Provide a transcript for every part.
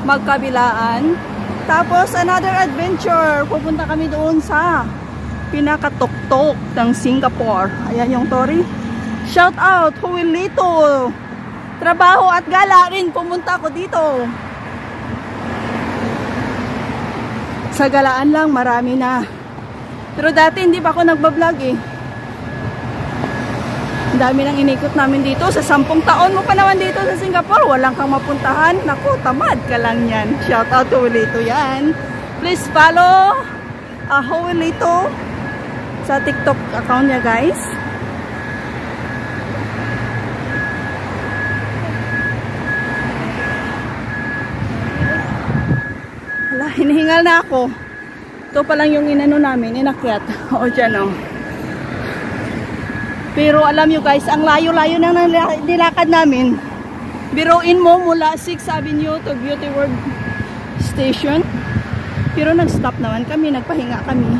magkabilaan. Tapos another adventure, pupunta kami doon sa pinakatuktok ng Singapore. Ayan yung Tori. Shout out Huilito. Trabaho at gala rin, pumunta ako dito. Sa galaan lang marami na. Pero dati hindi pa ako nagbablog eh. Ang dami nang inikot namin dito. Sa 10 taon mo pa naman dito sa Singapore, walang kang mapuntahan. Naku, tamad ka lang yan. Shout out to Huilito yan. Please follow Huilito sa TikTok account niya, guys. Hala, hinihingal na ako. Ito pa lang yung inano namin, inakyat. O dyan o. Pero alam nyo guys, ang layo-layo na nilakad namin. Biruin mo mula 6th Avenue to Beauty World Station. Pero nag-stop naman kami, nagpahinga kami.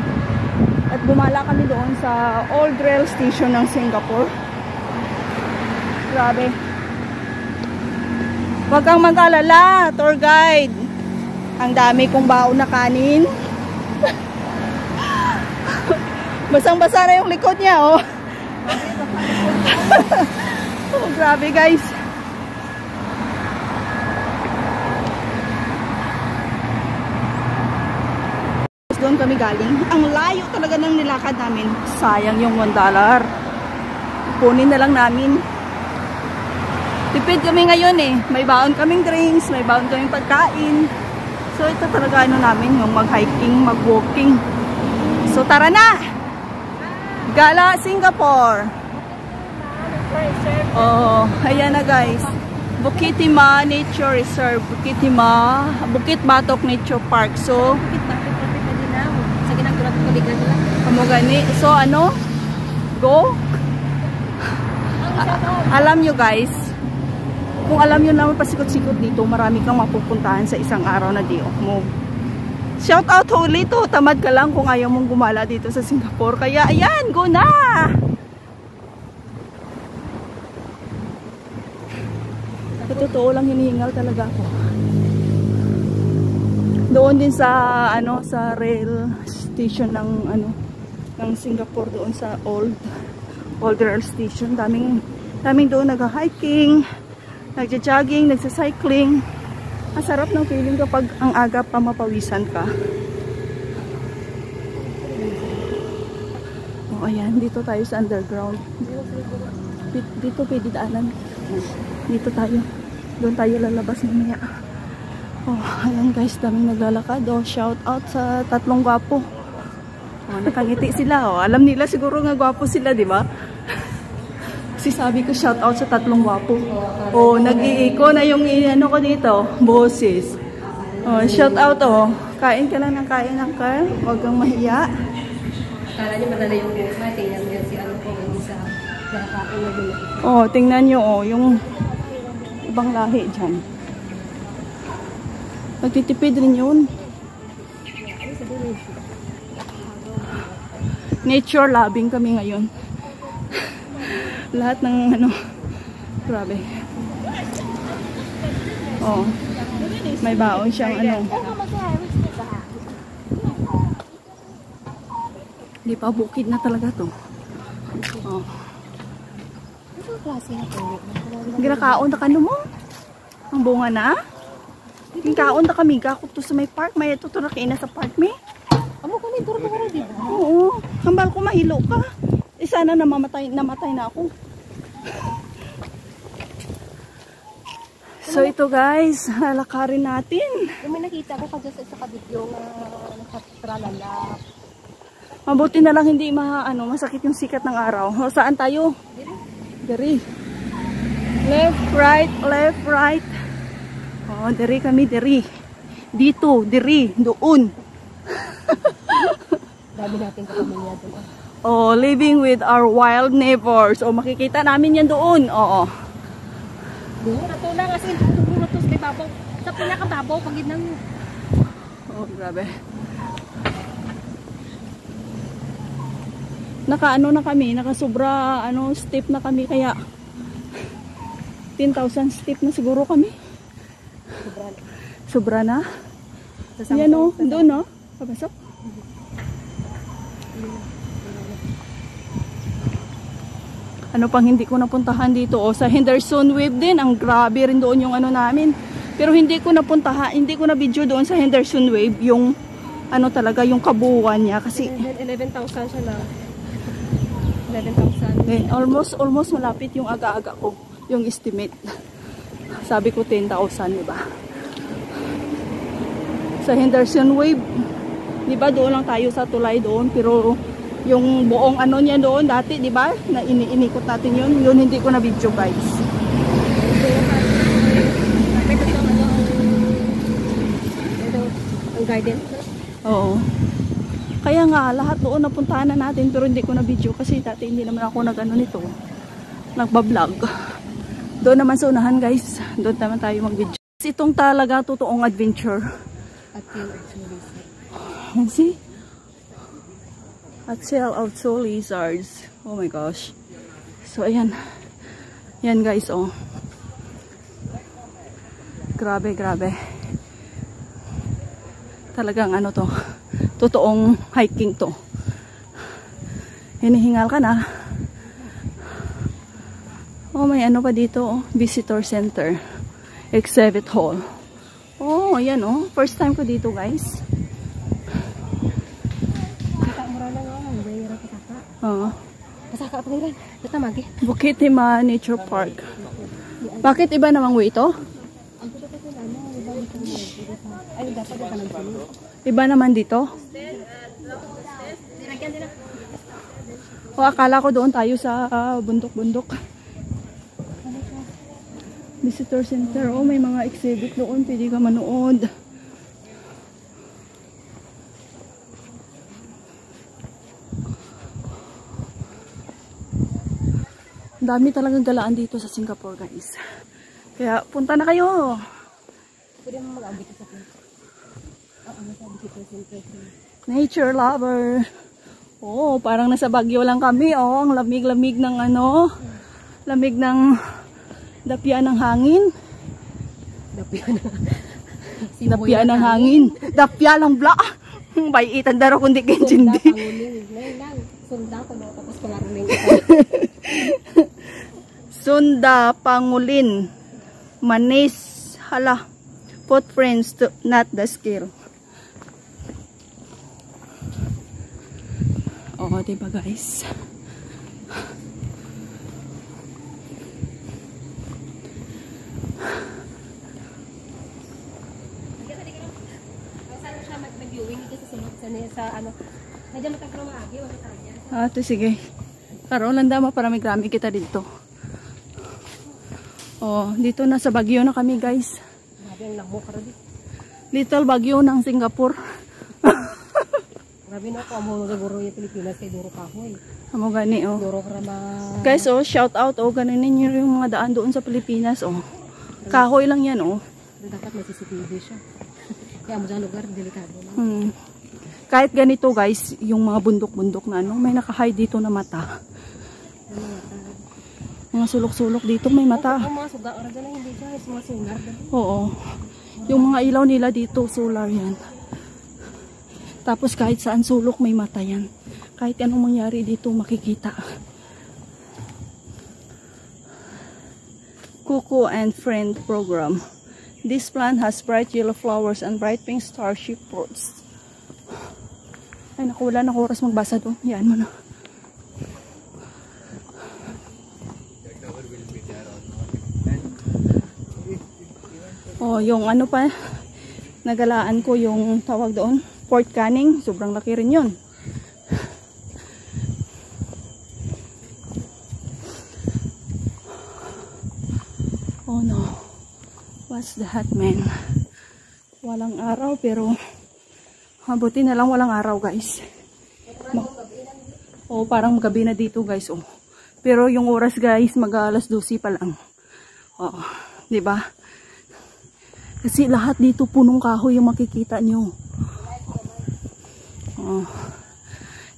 At bumala kami doon sa Old Rail Station ng Singapore. Grabe. Huwag kang mag-alala, tour guide. Ang dami kong baon na kanin. Basang-basa na yung likod niya, oh. Oh, grabe guys. Doon kami galing. Ang layo talaga ng nilakad namin. Sayang yung $1. Kunin na lang namin. Tipid kami ngayon eh. May baon kaming drinks, may baon kaming pagkain. So ito talaga ano namin, yung mag-hiking, mag-walking. So tara na! Gala, Singapore! Oh, ayan na guys. Bukit Timah Nature Reserve. Bukit Timah, Bukit Batok Nature Park. So, sa ginagawa ko ligan nila. Kamugani. So ano? Go? Alam nyo guys, kung alam nyo naman pasikot-sikot dito, marami kang mapupuntahan sa isang araw na di mo. Shout out Huilito, tamad ka lang kung ayaw mong gumala dito sa Singapore. Kaya ayan, go na! Totoo lang, hinihingal talaga ako. Doon din sa ano, sa rail station ng ano, ng Singapore, doon sa old rail station. Daming doon nag-hiking, nagja-jogging, nagsa-cycling. Ang sarap ng feeling kapag ang aga pa mapawisan ka. Oh, ayan, dito tayo sa underground. Dito pwede daanan. Dito tayo. Doon tayo lalabas mamaya. Oh, ayan guys, daming naglalakad. Oh, shout out sa tatlong gwapo. Oh, nakangiti sila. Oh, alam nila siguro nga gwapo sila, di ba? Kasi sabi ko shout out sa tatlong gwapo. Oh, nag-iiko na yung ano ko dito, boses. Oh, shout out oh. Kain ka lang ng kain ng car. Huwag kang mahiya. Akala niyo madala yung buka, tingnan niyo si ano po yung isa. Nakakain na din. Oh, tingnan niyo oh, yung ibang lahi diyan. Nagtitipid rin yun. Nature loving kami ngayon. Lahat ng ano, grabe. Oh, may baon siyang ano. Di pa, bukid na talaga to. Oh. Ginakaon na kano mo? Ang bunga na? Kaon na kami, kakot to sa may park. May ito to nakaina sa park, may. Amo kami, duro ba ka dito? Oo, hambal ko mahilo ka. Sana namatay na ako. So ito guys, lalakarin natin. May nakita ko kasi sa kabidyo na nakatralalap. Mabuti na lang hindi masakit yung sikat ng araw. O, saan tayo? Diri. Left, right, left, right. Oh, diri kami, diri. Dito, diri, doon. Dami natin kapamilya doon. Oh, living with our wild neighbors. Oh, makikita namin yan doon. Oo. Ito lang kasi tumulo to sa babaw. Sa pinakababaw pag ginang. Oh, grabe. Nakaano na kami, nakasubra step na kami kaya 10,000 step na siguro kami. sobra na. Yan o, doon o. Papasok. Ano pang hindi ko napuntahan dito o sa Henderson Wave din, ang grabe rin doon yung ano namin. Pero hindi ko napuntahan, hindi ko na video doon sa Henderson Wave yung ano talaga yung kabuuan niya kasi 11,000 siya lang. 11,000. eh, almost malapit yung aga-aga ko, yung estimate. Sabi ko 10,000, di ba? Sa Henderson Wave, di ba doon lang tayo sa tulay doon, pero yung buong ano niya doon dati, di ba? Na iniikot natin yun hindi ko na video guys. Ang garden. Oo. Kaya nga lahat doon napuntahan na natin pero hindi ko na video kasi dati hindi naman ako nag-ano nito. Nagba-vlog. Doon naman sa unahan guys. Doon naman tayo mag-video. Itong talaga totoong adventure. At See? At Sail Out Soul Lizards. Oh my gosh. So ayan. Yan guys oh. Grabe, grabe. Talagang ano to. Totoong hiking to. Hinihingal ka na. Oh, may ano pa dito oh. Visitor Center. Exhibit Hall. Oh, ayan oh. First time ko dito guys. Oo. Kasaka pa nila. Dito magi. Bukit Timah Nature Park. Bakit iba namang way ito? Ay, dapat ka nang Iba naman dito? O, akala ko doon tayo sa bundok-bundok. Visitor Center. Oh, may mga exhibit doon. Pwede ka manood. Dami talagang galaan dito sa Singapore guys. Kaya punta na kayo. Pwede mo mag-abit sa akin. Nature lover. Oh, parang nasa Baguio lang kami. Oh, ang lamig-lamig ng ano. Lamig ng dapya ng hangin. Dapya ng hangin. Dapya lang bla. Bayitan daro kundi kenjindi. Sunda ko na tapos kalaruling. Sunda Pangulin. Manis. Hala. Footprints to not the skill. Oo, diba guys? Saan siya mag-viewing dito sa ano? Medyo magkakaroon maagi wala tayo. Ito sige. Karoon lang dama para may grami kita dito. Oh, dito na sa Baguio na kami guys. Grabe ang lamo ka rin. Little Baguio ng Singapore. Grabe na ako amo nagaguro yung Pilipinas kay Duro Kahoy. Amo gani oh. Duro Krama. Guys oh, shout out oh, ganun ninyo yung mga daan doon sa Pilipinas oh. Kahoy lang yan oh. Dapat may CCTV siya. Kaya mo dyan lugar delikado na. Kahit ganito guys, yung mga bundok-bundok na ano, may naka-hide dito na mata. Mga sulok-sulok dito may mata. Ang mga suga ora dyan hindi dyan, mga solar. Oo. Yung mga ilaw nila dito, solar yan. Tapos kahit saan sulok may mata yan. Kahit anong mangyari dito makikita. Cuckoo and Friend Program. This plant has bright yellow flowers and bright pink starship fruits. Ay naku, wala na oras magbasa doon. Yan mo na. Oh, yung ano pa, nagalaan ko yung tawag doon, Fort Canning. Sobrang laki rin yun. Oh no. What's that, man? Walang araw pero mabuti na lang walang araw, guys. Oh, parang gabi na dito, guys. Oh. Pero yung oras, guys, mag-alas 12 pa lang. Oh, 'di ba? Kasi lahat dito punong kahoy yung makikita nyo. Oh.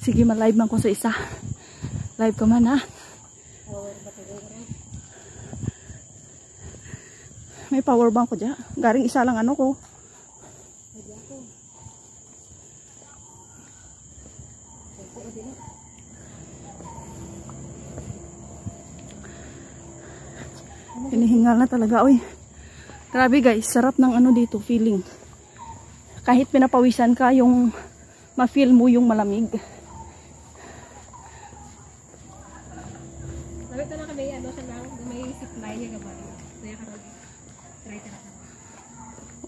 Sige, ma-live man ko sa isa. Live ka man, ha? May power bank ko dyan. Garing isa lang ano ko. Hinihingal na talaga. Uy, grabe guys, sarap ng ano dito, feeling. Kahit pinapawisan ka, yung ma-feel mo yung malamig. Sabi na kami, ano siya lang, may zipline niya gabay. Kaya karoon, try ka na.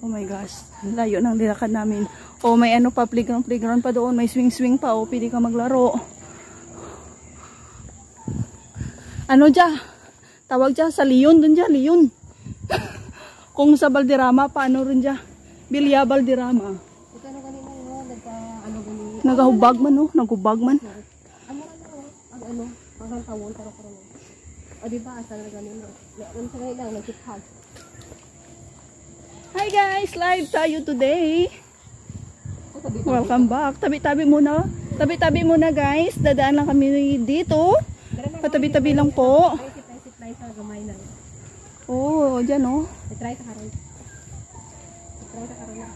Oh my gosh, layo ng nilakad namin. Oh, may ano pa, playground pa doon, may swing pa, oh, pwede ka maglaro. Ano dyan? Tawag dyan sa Leon, dun dyan, Leon. Kung sa Balderrama, paano rin dyan? Bilya Balderrama. Ito ano kanina, ano ganito. Nagahubag man, no? Nagubag man. Ang hanggang tawon, pero karoon. O diba, asa na ganito. Meron sa ngayon lang, nagkithag. Hi guys, live tayo today. Welcome back. Tabi-tabi muna. Tabi-tabi muna guys. Dadaan lang kami dito. Patabi-tabi lang po. Zipline sa gamay na. Oh, dyan oh. Try ka karoon. Try ka karoon.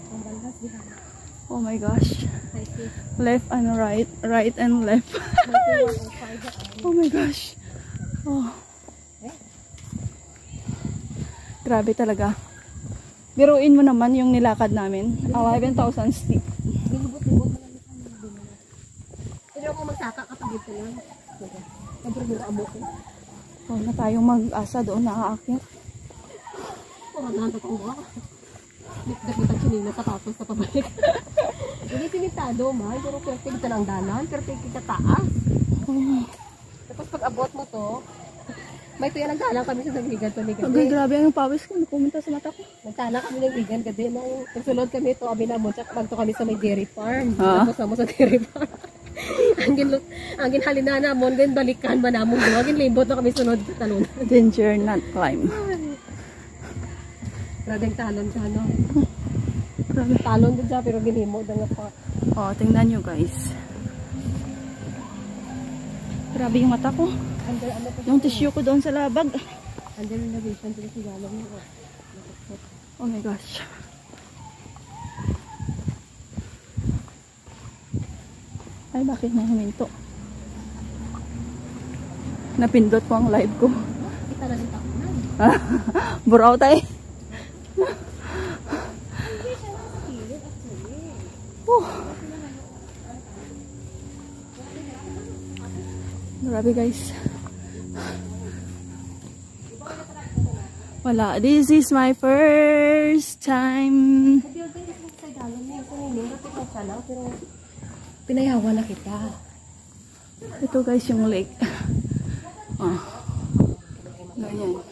Ang bandas di ha. Oh my gosh. Left and right. Right and left. Oh my gosh. Oh. Grabe talaga. Biruin mo naman yung nilakad namin. 11,000 steep. Libot-libot na lang ito. Pero ako magsaka kapag dito lang. Kapag mo abo ko. Oh, na tayong mag-asa doon nakaakyat. Oh, maghanap ko ba? Dagdag sinila sa tapos sa pabalik. Hindi sinitado man. Pero perfect ka ng dalan. Perfect ka taas. Tapos pag abot mo to, may tuya nagtalang kami sa Nagligan to ni Okay, grabe ang pawis ko. Pumunta sa mata ko. Nagtalang kami ng Nagligan kasi nung nagsulod kami to, abi na mo, tsaka bagto kami sa may dairy farm. Ha? Tapos mo sa dairy farm. ang ginhalina na mo, gan balikan man namon do, agin limbot na kami sunod talon. Danger not climb. Grabe ang talon ka no. Grabe. Talon din siya pero ginhimo da nga pa. Oh, tingnan nyo guys. Grabe yung mata ko. Yung tissue ko doon sa labag. Under renovation sila sa galang mo. Oh my gosh. Ay, bakit na huminto? Napindot ko ang live ko. Kita na din ako na. Buraw tayo. Grabe guys. Wala. This is my first time. Pinayawan na kita. Ito guys yung lake. Oh. Ganyan.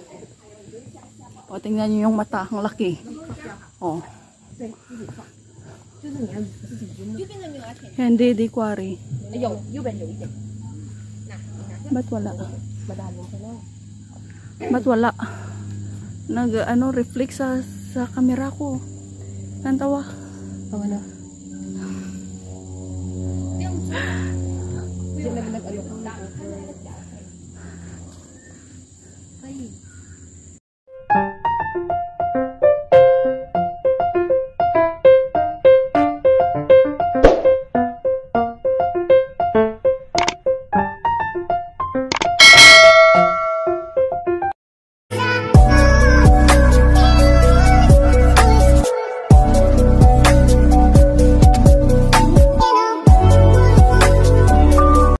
O, tingnan nyo yung mata. Ang laki. Oh. Hindi, di quarry. Ba't wala? Ba't wala? Nag, reflect sa camera ko. Nantawa. Ang ano? Hindi na nag-ano ko.